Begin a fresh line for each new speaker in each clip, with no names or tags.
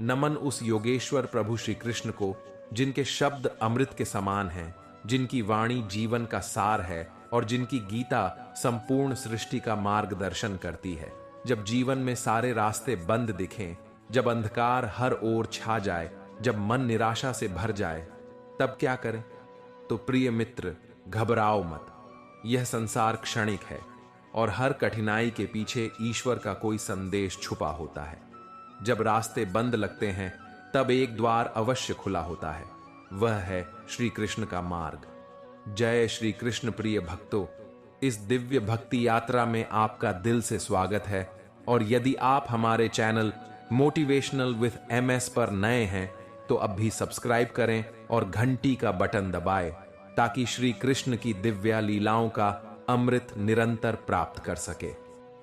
नमन उस योगेश्वर प्रभु श्री कृष्ण को जिनके शब्द अमृत के समान हैं, जिनकी वाणी जीवन का सार है और जिनकी गीता संपूर्ण सृष्टि का मार्गदर्शन करती है। जब जीवन में सारे रास्ते बंद दिखें, जब अंधकार हर ओर छा जाए, जब मन निराशा से भर जाए, तब क्या करें? तो प्रिय मित्र, घबराओ मत। यह संसार क्षणिक है और हर कठिनाई के पीछे ईश्वर का कोई संदेश छुपा होता है। जब रास्ते बंद लगते हैं, तब एक द्वार अवश्य खुला होता है, वह है श्री कृष्ण का मार्ग। जय श्री कृष्ण। प्रिय भक्तों, इस दिव्य भक्ति यात्रा में आपका दिल से स्वागत है। और यदि आप हमारे चैनल मोटिवेशनल विद MS पर नए हैं तो अब भी सब्सक्राइब करें और घंटी का बटन दबाएं, ताकि श्री कृष्ण की दिव्य लीलाओं का अमृत निरंतर प्राप्त कर सके।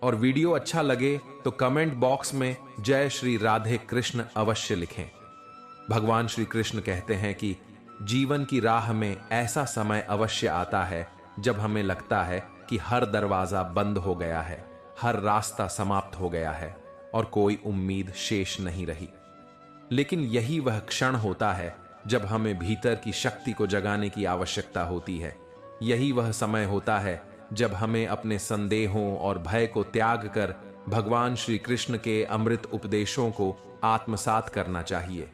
और वीडियो अच्छा लगे तो कमेंट बॉक्स में जय श्री राधे कृष्ण अवश्य लिखें। भगवान श्री कृष्ण कहते हैं कि जीवन की राह में ऐसा समय अवश्य आता है जब हमें लगता है कि हर दरवाजा बंद हो गया है, हर रास्ता समाप्त हो गया है और कोई उम्मीद शेष नहीं रही। लेकिन यही वह क्षण होता है जब हमें भीतर की शक्ति को जगाने की आवश्यकता होती है। यही वह समय होता है जब हमें अपने संदेहों और भय को त्याग कर भगवान श्री कृष्ण के अमृत उपदेशों को आत्मसात करना चाहिए।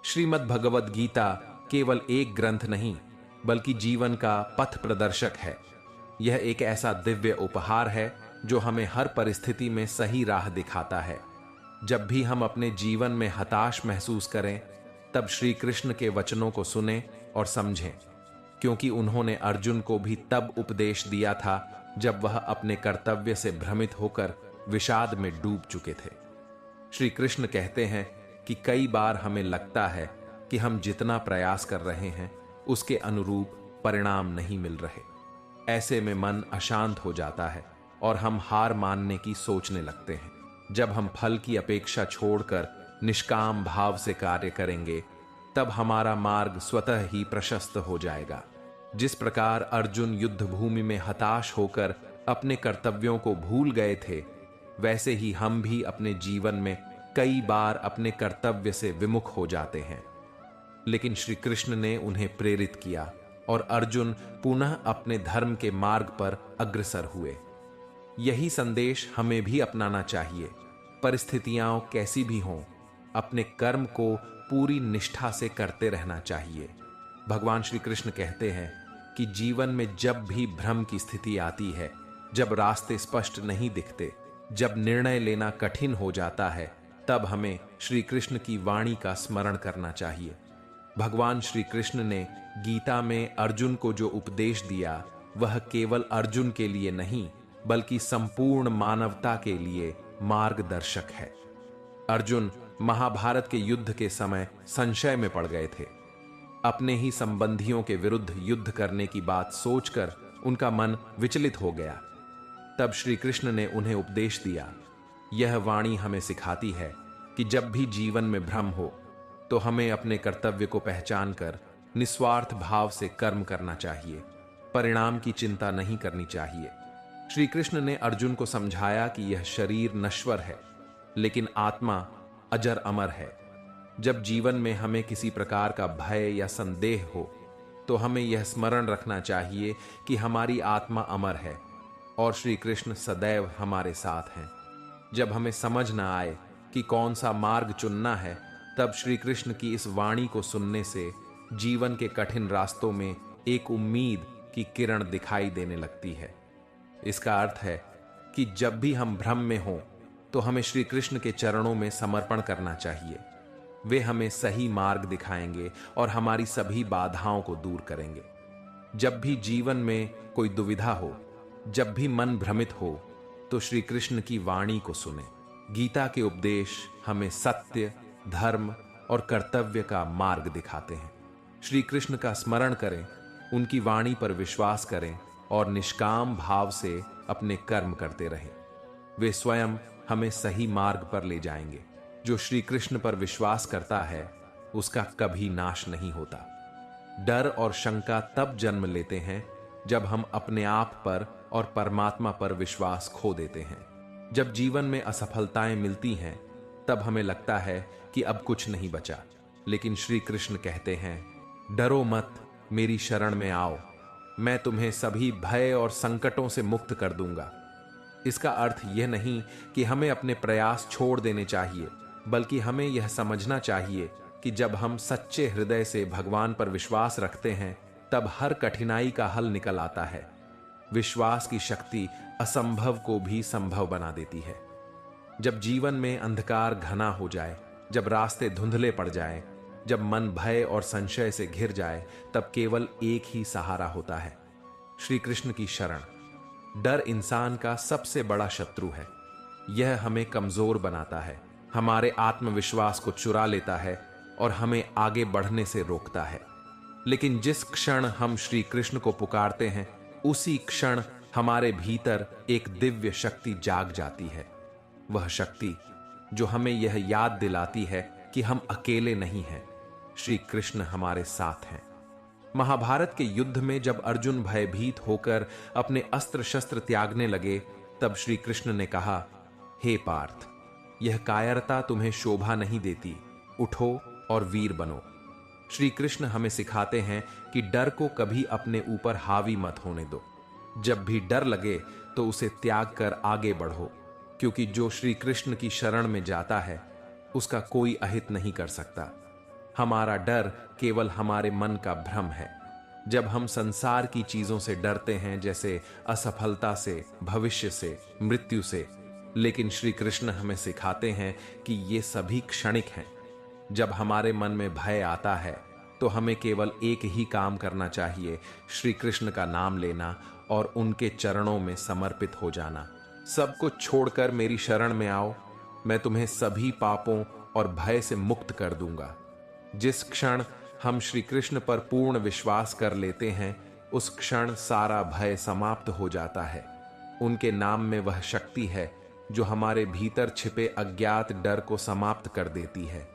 श्रीमद् भगवद गीता केवल एक ग्रंथ नहीं, बल्कि जीवन का पथ प्रदर्शक है। यह एक ऐसा दिव्य उपहार है जो हमें हर परिस्थिति में सही राह दिखाता है। जब भी हम अपने जीवन में हताश महसूस करें, तब श्री कृष्ण के वचनों को सुनें और समझें, क्योंकि उन्होंने अर्जुन को भी तब उपदेश दिया था जब वह अपने कर्तव्य से भ्रमित होकर विषाद में डूब चुके थे। श्री कृष्ण कहते हैं कि कई बार हमें लगता है कि हम जितना प्रयास कर रहे हैं उसके अनुरूप परिणाम नहीं मिल रहे। ऐसे में मन अशांत हो जाता है और हम हार मानने की सोचने लगते हैं। जब हम फल की अपेक्षा छोड़कर निष्काम भाव से कार्य करेंगे, तब हमारा मार्ग स्वतः ही प्रशस्त हो जाएगा। जिस प्रकार अर्जुन युद्ध भूमि में हताश होकर अपने कर्तव्यों को भूल गए थे, वैसे ही हम भी अपने जीवन में कई बार अपने कर्तव्य से विमुख हो जाते हैं। लेकिन श्री कृष्ण ने उन्हें प्रेरित किया और अर्जुन पुनः अपने धर्म के मार्ग पर अग्रसर हुए। यही संदेश हमें भी अपनाना चाहिए। परिस्थितियां कैसी भी हों, अपने कर्म को पूरी निष्ठा से करते रहना चाहिए। भगवान श्री कृष्ण कहते हैं कि जीवन में जब भी भ्रम की स्थिति आती है, जब रास्ते स्पष्ट नहीं दिखते, जब निर्णय लेना कठिन हो जाता है, तब हमें श्री कृष्ण की वाणी का स्मरण करना चाहिए। भगवान श्री कृष्ण ने गीता में अर्जुन को जो उपदेश दिया, वह केवल अर्जुन के लिए नहीं, बल्कि संपूर्ण मानवता के लिए मार्गदर्शक है। अर्जुन महाभारत के युद्ध के समय संशय में पड़ गए थे। अपने ही संबंधियों के विरुद्ध युद्ध करने की बात सोचकर उनका मन विचलित हो गया। तब श्री कृष्ण ने उन्हें उपदेश दिया। यह वाणी हमें सिखाती है कि जब भी जीवन में भ्रम हो, तो हमें अपने कर्तव्य को पहचान कर निस्वार्थ भाव से कर्म करना चाहिए। परिणाम की चिंता नहीं करनी चाहिए। श्री कृष्ण ने अर्जुन को समझाया कि यह शरीर नश्वर है, लेकिन आत्मा अजर अमर है। जब जीवन में हमें किसी प्रकार का भय या संदेह हो, तो हमें यह स्मरण रखना चाहिए कि हमारी आत्मा अमर है और श्री कृष्ण सदैव हमारे साथ हैं। जब हमें समझ न आए कि कौन सा मार्ग चुनना है, तब श्री कृष्ण की इस वाणी को सुनने से जीवन के कठिन रास्तों में एक उम्मीद की किरण दिखाई देने लगती है। इसका अर्थ है कि जब भी हम भ्रम में हों, तो हमें श्री कृष्ण के चरणों में समर्पण करना चाहिए। वे हमें सही मार्ग दिखाएंगे और हमारी सभी बाधाओं को दूर करेंगे। जब भी जीवन में कोई दुविधा हो, जब भी मन भ्रमित हो, तो श्री कृष्ण की वाणी को सुने। गीता के उपदेश हमें सत्य, धर्म और कर्तव्य का मार्ग दिखाते हैं। श्री कृष्ण का स्मरण करें, उनकी वाणी पर विश्वास करें और निष्काम भाव से अपने कर्म करते रहें। वे स्वयं हमें सही मार्ग पर ले जाएंगे। जो श्री कृष्ण पर विश्वास करता है, उसका कभी नाश नहीं होता। डर और शंका तब जन्म लेते हैं जब हम अपने आप पर और परमात्मा पर विश्वास खो देते हैं। जब जीवन में असफलताएं मिलती हैं, तब हमें लगता है कि अब कुछ नहीं बचा। लेकिन श्री कृष्ण कहते हैं, डरो मत, मेरी शरण में आओ, मैं तुम्हें सभी भय और संकटों से मुक्त कर दूंगा। इसका अर्थ यह नहीं कि हमें अपने प्रयास छोड़ देने चाहिए, बल्कि हमें यह समझना चाहिए कि जब हम सच्चे हृदय से भगवान पर विश्वास रखते हैं, तब हर कठिनाई का हल निकल आता है। विश्वास की शक्ति असंभव को भी संभव बना देती है। जब जीवन में अंधकार घना हो जाए, जब रास्ते धुंधले पड़ जाएं, जब मन भय और संशय से घिर जाए, तब केवल एक ही सहारा होता है, श्री कृष्ण की शरण। डर इंसान का सबसे बड़ा शत्रु है। यह हमें कमजोर बनाता है, हमारे आत्मविश्वास को चुरा लेता है और हमें आगे बढ़ने से रोकता है। लेकिन जिस क्षण हम श्री कृष्ण को पुकारते हैं, उसी क्षण हमारे भीतर एक दिव्य शक्ति जाग जाती है। वह शक्ति जो हमें यह याद दिलाती है कि हम अकेले नहीं हैं, श्री कृष्ण हमारे साथ हैं। महाभारत के युद्ध में जब अर्जुन भयभीत होकर अपने अस्त्र शस्त्र त्यागने लगे, तब श्री कृष्ण ने कहा, हे पार्थ, यह कायरता तुम्हें शोभा नहीं देती, उठो और वीर बनो। श्री कृष्ण हमें सिखाते हैं कि डर को कभी अपने ऊपर हावी मत होने दो। जब भी डर लगे तो उसे त्याग कर आगे बढ़ो, क्योंकि जो श्री कृष्ण की शरण में जाता है, उसका कोई अहित नहीं कर सकता। हमारा डर केवल हमारे मन का भ्रम है। जब हम संसार की चीजों से डरते हैं, जैसे असफलता से, भविष्य से, मृत्यु से, लेकिन श्री कृष्ण हमें सिखाते हैं कि ये सभी क्षणिक हैं। जब हमारे मन में भय आता है, तो हमें केवल एक ही काम करना चाहिए, श्री कृष्ण का नाम लेना और उनके चरणों में समर्पित हो जाना। सब कुछ छोड़कर मेरी शरण में आओ, मैं तुम्हें सभी पापों और भय से मुक्त कर दूंगा। जिस क्षण हम श्री कृष्ण पर पूर्ण विश्वास कर लेते हैं, उस क्षण सारा भय समाप्त हो जाता है। उनके नाम में वह शक्ति है जो हमारे भीतर छिपे अज्ञात डर को समाप्त कर देती है।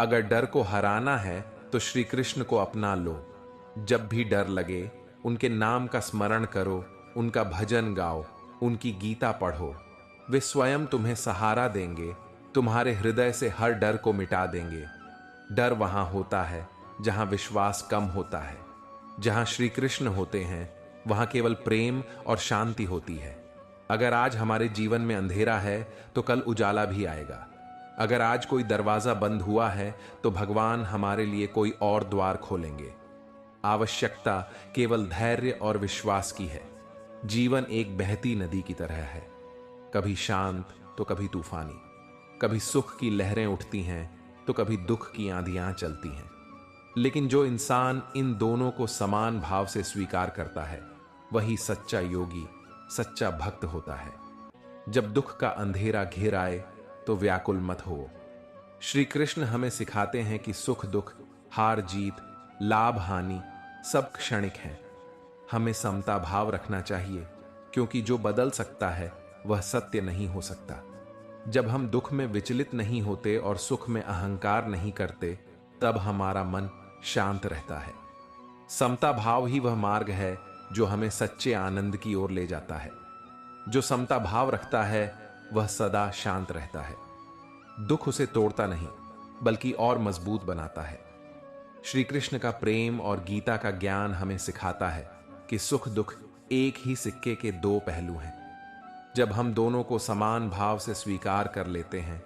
अगर डर को हराना है तो श्री कृष्ण को अपना लो। जब भी डर लगे, उनके नाम का स्मरण करो, उनका भजन गाओ, उनकी गीता पढ़ो। वे स्वयं तुम्हें सहारा देंगे, तुम्हारे हृदय से हर डर को मिटा देंगे। डर वहां होता है जहां विश्वास कम होता है। जहां श्री कृष्ण होते हैं, वहां केवल प्रेम और शांति होती है। अगर आज हमारे जीवन में अंधेरा है, तो कल उजाला भी आएगा। अगर आज कोई दरवाजा बंद हुआ है, तो भगवान हमारे लिए कोई और द्वार खोलेंगे। आवश्यकता केवल धैर्य और विश्वास की है। जीवन एक बहती नदी की तरह है, कभी शांत तो कभी तूफानी। कभी सुख की लहरें उठती हैं तो कभी दुख की आंधियां चलती हैं। लेकिन जो इंसान इन दोनों को समान भाव से स्वीकार करता है, वही सच्चा योगी, सच्चा भक्त होता है। जब दुख का अंधेरा घेर आए तो व्याकुल मत हो। श्री कृष्ण हमें सिखाते हैं कि सुख दुख, हार जीत, लाभ हानि सब क्षणिक हैं। हमें समता भाव रखना चाहिए, क्योंकि जो बदल सकता है वह सत्य नहीं हो सकता। जब हम दुख में विचलित नहीं होते और सुख में अहंकार नहीं करते, तब हमारा मन शांत रहता है। समता भाव ही वह मार्ग है जो हमें सच्चे आनंद की ओर ले जाता है। जो समता भाव रखता है, वह सदा शांत रहता है। दुख उसे तोड़ता नहीं, बल्कि और मजबूत बनाता है। श्री कृष्ण का प्रेम और गीता का ज्ञान हमें सिखाता है कि सुख दुख एक ही सिक्के के दो पहलू हैं। जब हम दोनों को समान भाव से स्वीकार कर लेते हैं,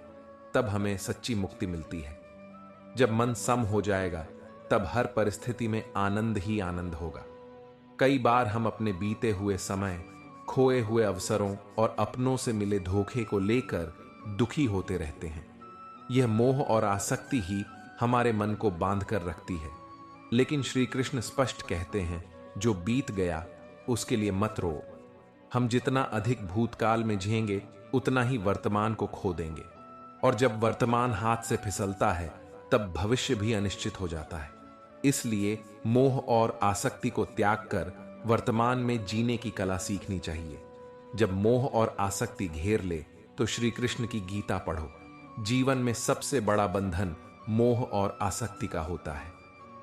तब हमें सच्ची मुक्ति मिलती है। जब मन सम हो जाएगा, तब हर परिस्थिति में आनंद ही आनंद होगा। कई बार हम अपने बीते हुए समय, खोए हुए अवसरों और अपनों से मिले धोखे को लेकर दुखी होते रहते हैं। यह मोह और आसक्ति ही हमारे मन को बांध कर रखती है। लेकिन श्री कृष्ण स्पष्ट कहते हैं, जो बीत गया उसके लिए मत रो। हम जितना अधिक भूतकाल में जिएंगे, उतना ही वर्तमान को खो देंगे। और जब वर्तमान हाथ से फिसलता है, तब भविष्य भी अनिश्चित हो जाता है। इसलिए मोह और आसक्ति को त्याग कर वर्तमान में जीने की कला सीखनी चाहिए। जब मोह और आसक्ति घेर ले, तो श्री कृष्ण की गीता पढ़ो। जीवन में सबसे बड़ा बंधन मोह और आसक्ति का होता है।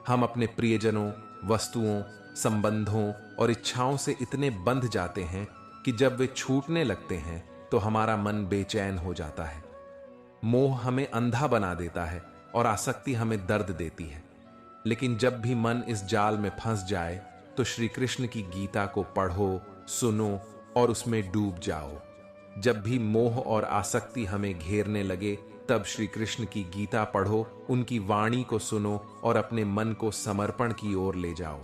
हम अपने प्रियजनों, वस्तुओं, संबंधों और इच्छाओं से इतने बंध जाते हैं कि जब वे छूटने लगते हैं, तो हमारा मन बेचैन हो जाता है। मोह हमें अंधा बना देता है और आसक्ति हमें दर्द देती है। लेकिन जब भी मन इस जाल में फंस जाए तो श्री कृष्ण की गीता को पढ़ो, सुनो और उसमें डूब जाओ। जब भी मोह और आसक्ति हमें घेरने लगे तब श्री कृष्ण की गीता पढ़ो, उनकी वाणी को सुनो और अपने मन को समर्पण की ओर ले जाओ।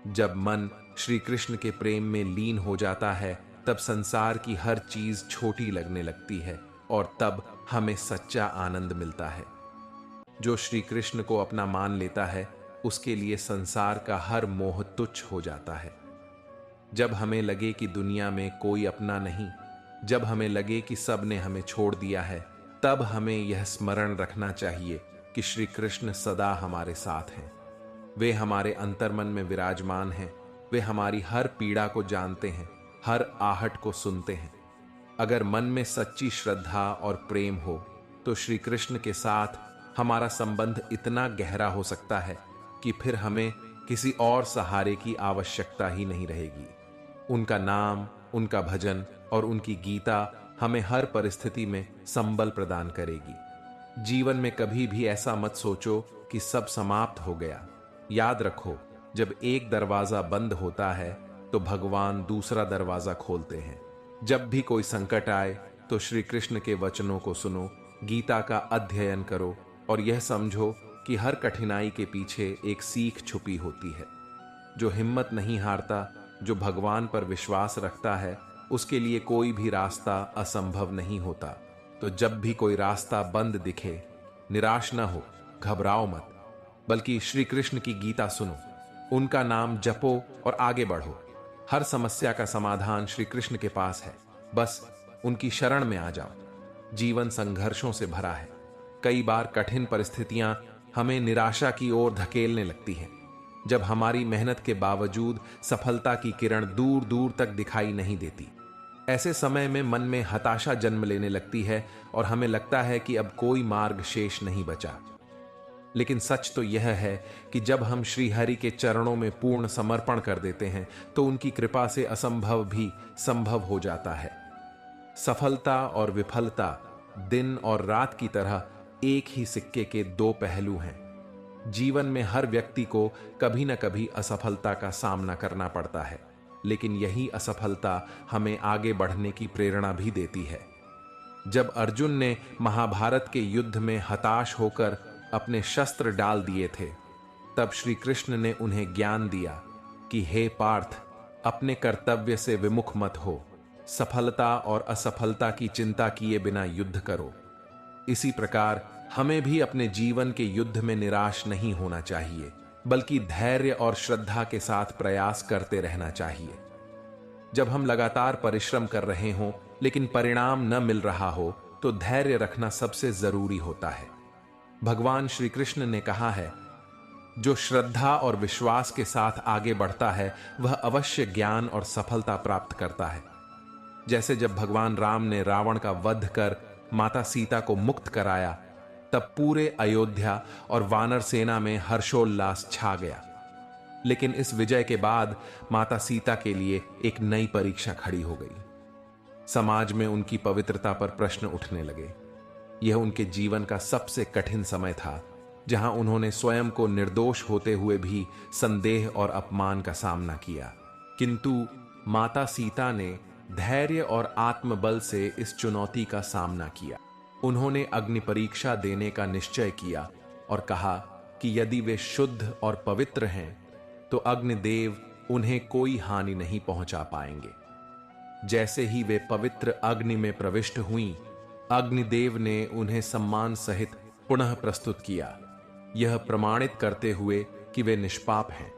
जब मन श्री कृष्ण के प्रेम में लीन हो जाता है तब संसार की हर चीज छोटी लगने लगती है और तब हमें सच्चा आनंद मिलता है। जो श्री कृष्ण को अपना मान लेता है उसके लिए संसार का हर मोह तुच्छ हो जाता है। जब हमें लगे कि दुनिया में कोई अपना नहीं, जब हमें लगे कि सब ने हमें छोड़ दिया है, तब हमें यह स्मरण रखना चाहिए कि श्री कृष्ण सदा हमारे साथ हैं। वे हमारे अंतर्मन में विराजमान हैं। वे हमारी हर पीड़ा को जानते हैं, हर आहट को सुनते हैं। अगर मन में सच्ची श्रद्धा और प्रेम हो तो श्री कृष्ण के साथ हमारा संबंध इतना गहरा हो सकता है कि फिर हमें किसी और सहारे की आवश्यकता ही नहीं रहेगी। उनका नाम, उनका भजन और उनकी गीता हमें हर परिस्थिति में संबल प्रदान करेगी। जीवन में कभी भी ऐसा मत सोचो कि सब समाप्त हो गया। याद रखो, जब एक दरवाजा बंद होता है तो भगवान दूसरा दरवाजा खोलते हैं। जब भी कोई संकट आए तो श्री कृष्ण के वचनों को सुनो, गीता का अध्ययन करो और यह समझो कि हर कठिनाई के पीछे एक सीख छुपी होती है। जो हिम्मत नहीं हारता, जो भगवान पर विश्वास रखता है, उसके लिए कोई भी रास्ता असंभव नहीं होता। तो जब भी कोई रास्ता बंद दिखे, निराश न हो, घबराओ मत, बल्कि श्री कृष्ण की गीता सुनो, उनका नाम जपो और आगे बढ़ो। हर समस्या का समाधान श्री कृष्ण के पास है, बस उनकी शरण में आ जाओ। जीवन संघर्षों से भरा है। कई बार कठिन परिस्थितियां हमें निराशा की ओर धकेलने लगती हैं। जब हमारी मेहनत के बावजूद सफलता की किरण दूर दूर तक दिखाई नहीं देती, ऐसे समय में मन में हताशा जन्म लेने लगती है और हमें लगता है कि अब कोई मार्ग शेष नहीं बचा। लेकिन सच तो यह है कि जब हम श्री हरि के चरणों में पूर्ण समर्पण कर देते हैं तो उनकी कृपा से असंभव भी संभव हो जाता है। सफलता और विफलता दिन और रात की तरह एक ही सिक्के के दो पहलू हैं। जीवन में हर व्यक्ति को कभी न कभी असफलता का सामना करना पड़ता है, लेकिन यही असफलता हमें आगे बढ़ने की प्रेरणा भी देती है। जब अर्जुन ने महाभारत के युद्ध में हताश होकर अपने शस्त्र डाल दिए थे, तब श्री कृष्ण ने उन्हें ज्ञान दिया कि हे पार्थ, अपने कर्तव्य से विमुख मत हो, सफलता और असफलता की चिंता किए बिना युद्ध करो। इसी प्रकार हमें भी अपने जीवन के युद्ध में निराश नहीं होना चाहिए, बल्कि धैर्य और श्रद्धा के साथ प्रयास करते रहना चाहिए। जब हम लगातार परिश्रम कर रहे हों लेकिन परिणाम न मिल रहा हो तो धैर्य रखना सबसे जरूरी होता है। भगवान श्री कृष्ण ने कहा है, जो श्रद्धा और विश्वास के साथ आगे बढ़ता है वह अवश्य ज्ञान और सफलता प्राप्त करता है। जैसे जब भगवान राम ने रावण का वध कर माता सीता को मुक्त कराया, तब पूरे अयोध्या और वानर सेना में हर्षोल्लास छा गया। लेकिन इस विजय के बाद माता सीता के लिए एक नई परीक्षा खड़ी हो गई। समाज में उनकी पवित्रता पर प्रश्न उठने लगे। यह उनके जीवन का सबसे कठिन समय था, जहां उन्होंने स्वयं को निर्दोष होते हुए भी संदेह और अपमान का सामना किया। किंतु माता सीता ने धैर्य और आत्मबल से इस चुनौती का सामना किया। उन्होंने अग्नि परीक्षा देने का निश्चय किया और कहा कि यदि वे शुद्ध और पवित्र हैं तो अग्निदेव उन्हें कोई हानि नहीं पहुंचा पाएंगे। जैसे ही वे पवित्र अग्नि में प्रविष्ट हुईं, अग्निदेव ने उन्हें सम्मान सहित पुनः प्रस्तुत किया, यह प्रमाणित करते हुए कि वे निष्पाप हैं।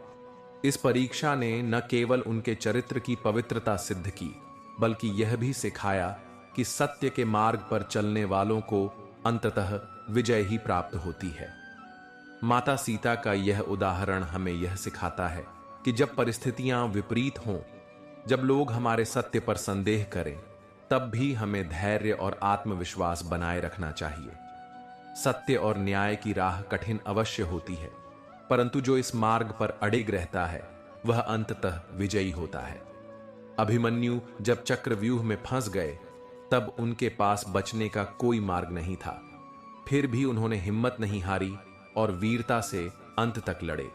इस परीक्षा ने न केवल उनके चरित्र की पवित्रता सिद्ध की, बल्कि यह भी सिखाया कि सत्य के मार्ग पर चलने वालों को अंततः विजय ही प्राप्त होती है। माता सीता का यह उदाहरण हमें यह सिखाता है कि जब परिस्थितियां विपरीत हों, जब लोग हमारे सत्य पर संदेह करें, तब भी हमें धैर्य और आत्मविश्वास बनाए रखना चाहिए। सत्य और न्याय की राह कठिन अवश्य होती है, परंतु जो इस मार्ग पर अड़िग रहता है वह अंततः विजयी होता है। अभिमन्यु जब चक्रव्यूह में फंस गए, तब उनके पास बचने का कोई मार्ग नहीं था। फिर भी उन्होंने हिम्मत नहीं हारी और वीरता से अंत तक लड़े।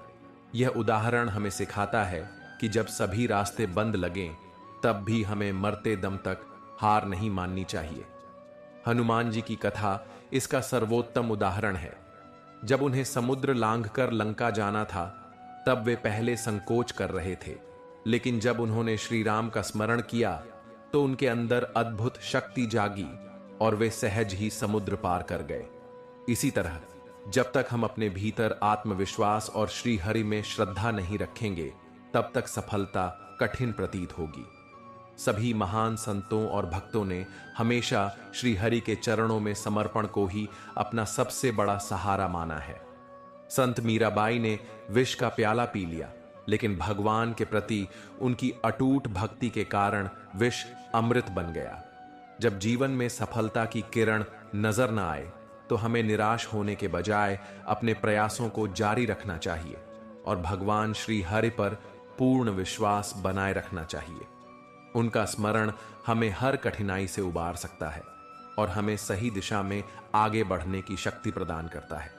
यह उदाहरण हमें सिखाता है कि जब सभी रास्ते बंद लगें, तब भी हमें मरते दम तक हार नहीं माननी चाहिए। हनुमान जी की कथा इसका सर्वोत्तम उदाहरण है। जब उन्हें समुद्र लांघकर लंका जाना था, तब वे पहले संकोच कर रहे थे, लेकिन जब उन्होंने श्री राम का स्मरण किया तो उनके अंदर अद्भुत शक्ति जागी और वे सहज ही समुद्र पार कर गए। इसी तरह जब तक हम अपने भीतर आत्मविश्वास और श्री हरि में श्रद्धा नहीं रखेंगे, तब तक सफलता कठिन प्रतीत होगी। सभी महान संतों और भक्तों ने हमेशा श्री हरि के चरणों में समर्पण को ही अपना सबसे बड़ा सहारा माना है। संत मीराबाई ने विष का प्याला पी लिया, लेकिन भगवान के प्रति उनकी अटूट भक्ति के कारण विष अमृत बन गया। जब जीवन में सफलता की किरण नजर न आए, तो हमें निराश होने के बजाय अपने प्रयासों को जारी रखना चाहिए और भगवान श्री हरि पर पूर्ण विश्वास बनाए रखना चाहिए। उनका स्मरण हमें हर कठिनाई से उबार सकता है और हमें सही दिशा में आगे बढ़ने की शक्ति प्रदान करता है।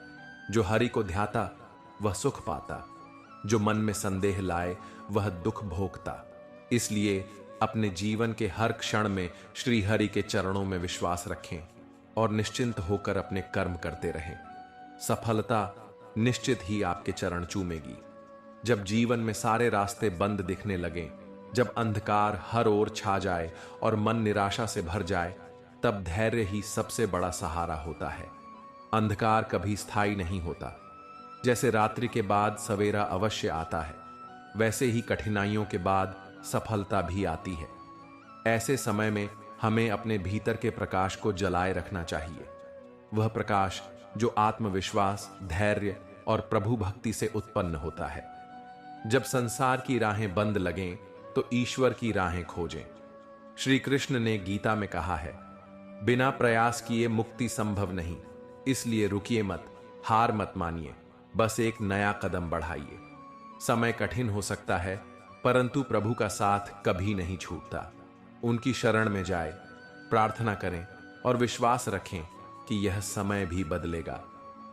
जो हरि को ध्याता वह सुख पाता, जो मन में संदेह लाए वह दुख भोगता। इसलिए अपने जीवन के हर क्षण में श्री हरि के चरणों में विश्वास रखें और निश्चिंत होकर अपने कर्म करते रहें। सफलता निश्चित ही आपके चरण चूमेगी। जब जीवन में सारे रास्ते बंद दिखने लगें, जब अंधकार हर ओर छा जाए और मन निराशा से भर जाए, तब धैर्य ही सबसे बड़ा सहारा होता है। अंधकार कभी स्थायी नहीं होता। जैसे रात्रि के बाद सवेरा अवश्य आता है, वैसे ही कठिनाइयों के बाद सफलता भी आती है। ऐसे समय में हमें अपने भीतर के प्रकाश को जलाए रखना चाहिए। वह प्रकाश जो आत्मविश्वास, धैर्य और प्रभु भक्ति से उत्पन्न होता है। जब संसार की राहें बंद लगें, तो ईश्वर की राहें खोजें। श्री कृष्ण ने गीता में कहा है, बिना प्रयास किए मुक्ति संभव नहीं, इसलिए रुकिए मत, हार मत मानिए, बस एक नया कदम बढ़ाइए। समय कठिन हो सकता है, परंतु प्रभु का साथ कभी नहीं छूटता। उनकी शरण में जाए, प्रार्थना करें और विश्वास रखें कि यह समय भी बदलेगा।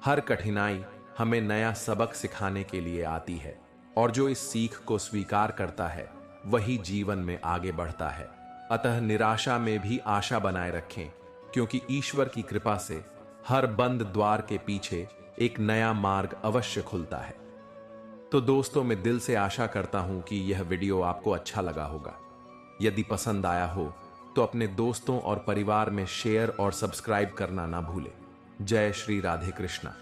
हर कठिनाई हमें नया सबक सिखाने के लिए आती है और जो इस सीख को स्वीकार करता है वही जीवन में आगे बढ़ता है। अतः निराशा में भी आशा बनाए रखें, क्योंकि ईश्वर की कृपा से हर बंद द्वार के पीछे एक नया मार्ग अवश्य खुलता है। तो दोस्तों, मैं दिल से आशा करता हूं कि यह वीडियो आपको अच्छा लगा होगा। यदि पसंद आया हो तो अपने दोस्तों और परिवार में शेयर और सब्सक्राइब करना ना भूलें। जय श्री राधे कृष्णा।